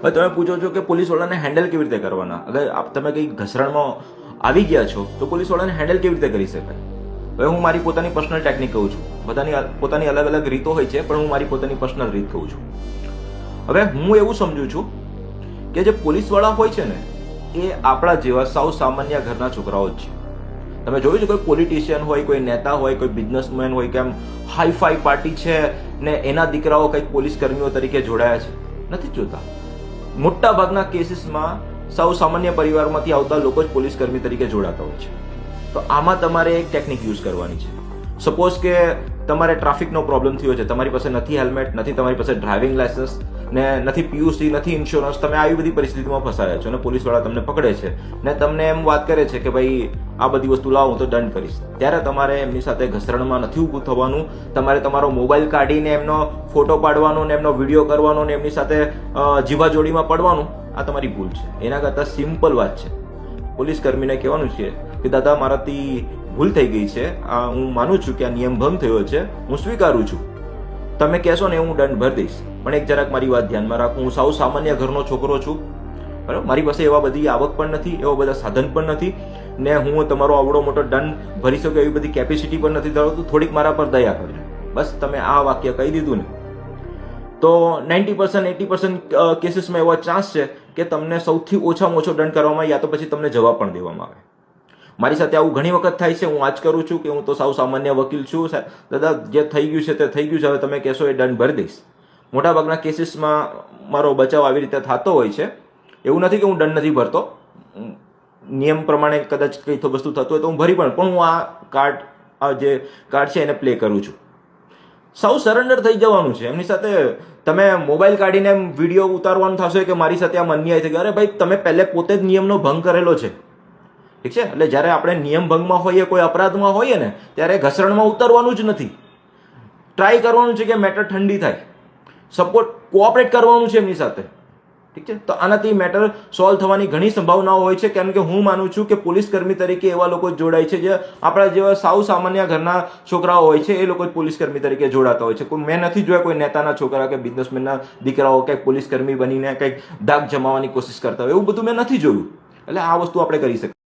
હવે તમે પૂછો છો કે પોલીસવાળાને હેન્ડલ કેવી રીતે કરવાના? અગર તમે કંઈ ઘસરણમાં આવી ગયા છો તો પોલીસવાળાને હેન્ડલ કેવી રીતે કરી શકાય? હવે હું મારી પોતાની પર્સનલ ટેકનિક કહું છું. બધાની પોતાની અલગ અલગ રીતો હોય છે, પણ હું મારી પોતાની પર્સનલ રીત કહું છું. હવે હું એવું સમજુ છું કે જે પોલીસવાળા હોય છે ને એ આપણા જેવા સાવ સામાન્ય ઘરના છોકરાઓ જ છે. તમે જોયું છે કોઈ પોલિટિશિયન હોય, કોઈ નેતા હોય, કોઈ બિઝનેસમેન હોય કે આમ હાઈફાઈ પાર્ટી છે ને એના દીકરાઓ કંઈક પોલીસ કર્મીઓ તરીકે જોડાયા છે? નથી જોતા. મોટા ભાગના કેસીસમાં સૌ સામાન્ય પરિવારમાંથી આવતા લોકો જ પોલીસ કર્મી તરીકે જોડાતા હોય છે. તો આમાં તમારે એક ટેકનિક યુઝ કરવાની છે. સપોઝ કે તમારે ટ્રાફિકનો પ્રોબ્લેમ થયો છે, તમારી પાસે નથી હેલ્મેટ, નથી તમારી પાસે ડ્રાઇવિંગ લાયસન્સ ને નથી પીયુસી, નથી ઇન્સ્યોરન્સ, તમે આવી બધી પરિસ્થિતિમાં ફસાયા છો અને પોલીસવાળા તમને પકડે છે ને તમને એમ વાત કરે છે કે ભાઈ આ બધી વસ્તુ લાવો હું તો દંડ કરીશ. ત્યારે તમારે એમની સાથે ઘસરણમાં નથી ઊભું થવાનું. તમારે તમારો મોબાઈલ કાઢીને એમનો ફોટો પાડવાનો ને એમનો વિડીયો કરવાનો ને એમની સાથે જીવાજોડીમાં પડવાનું. આ તમારી ભૂલ છે. એના કરતાં સિમ્પલ વાત છે. પોલીસ કર્મીને કહેવાનું છે કે દાદા મારાથી ભૂલ થઈ ગઈ છે, આ હું માનું છું કે આ નિયમ ભંગ થયો છે, હું સ્વીકારું છું, તમે કહેશો ને હું દંડ ભરી દઈશ. પણ એક જરાક મારી વાત ધ્યાનમાં રાખો, હું સાવ સામાન્ય ઘરનો છોકરો છું, બરાબર? મારી પાસે એવા બધી આવક પણ નથી, એવા બધા સાધન પણ નથી ને હું તમારો આવડો મોટો દંડ ભરી શકું એવી બધી કેપેસિટી પણ નથી ધરાવતું. થોડીક મારા પર દયા કરજો. બસ તમે આ વાક્ય કહી દીધું ને તો 90% 80% કેસીસમાં એવા ચાન્સ છે કે તમને સૌથી ઓછામાં ઓછો દંડ કરવામાં યા તો પછી તમને જવાબ પણ દેવામાં આવે. મારી સાથે આવું ઘણી વખત થાય છે. હું આજ કરું છું કે હું તો સાવ સામાન્ય વકીલ છું, દાદા જે થઈ ગયું છે તે થઈ ગયું છે, હવે તમે કહેશો એ દંડ ભરી દઈશ. મોટાભાગના કેસીસમાં મારો બચાવ આવી રીતે થતો હોય છે. એવું નથી કે હું દંડ નથી ભરતો, નિયમ પ્રમાણે કદાચ કંઈ વસ્તુ થતું હોય તો હું ભરી પણ હું આ જે કાર્ડ છે એને પ્લે કરું છું. સાવ સરેન્ડર થઈ જવાનું છે. એમની સાથે તમે મોબાઈલ કાઢીને વિડીયો ઉતારવાનું થશે કે મારી સાથે આમ અન્યાય થઈ ગયો. અરે ભાઈ તમે પહેલે પોતે જ નિયમનો ભંગ કરેલો છે, ઠીક છે? એટલે જ્યારે આપણે નિયમ ભંગમાં હોઈએ, કોઈ અપરાધમાં હોઈએ ને ત્યારે ઘસરણમાં ઉતરવાનું જ નથી. ટ્રાય કરવાનું છે કે મેટર ઠંડી થાય, સપોર્ટ કોઓપરેટ કરવાનું છે એમની સાથે, ઠીક છે? તો આનાથી મેટર સોલ્વ થવાની ઘણી સંભાવનાઓ હોય છે. કારણ કે હું માનું છું કે પોલીસ કર્મી તરીકે એવા લોકો જોડાય છે જે આપણા જેવા સાવ સામાન્ય ઘરના છોકરાઓ હોય છે, એ લોકો જ પોલીસ કર્મી તરીકે જોડાતા હોય છે. કોઈ મેં નથી જોયા કોઈ નેતાના છોકરા કે બિઝનેસમેનના દીકરાઓ કંઈક પોલીસ કર્મી બનીને કંઈક દાગ જમાવવાની કોશિશ કરતા હોય, એવું બધું મેં નથી જોયું. એટલે આ વસ્તુ આપણે કરી શકીએ.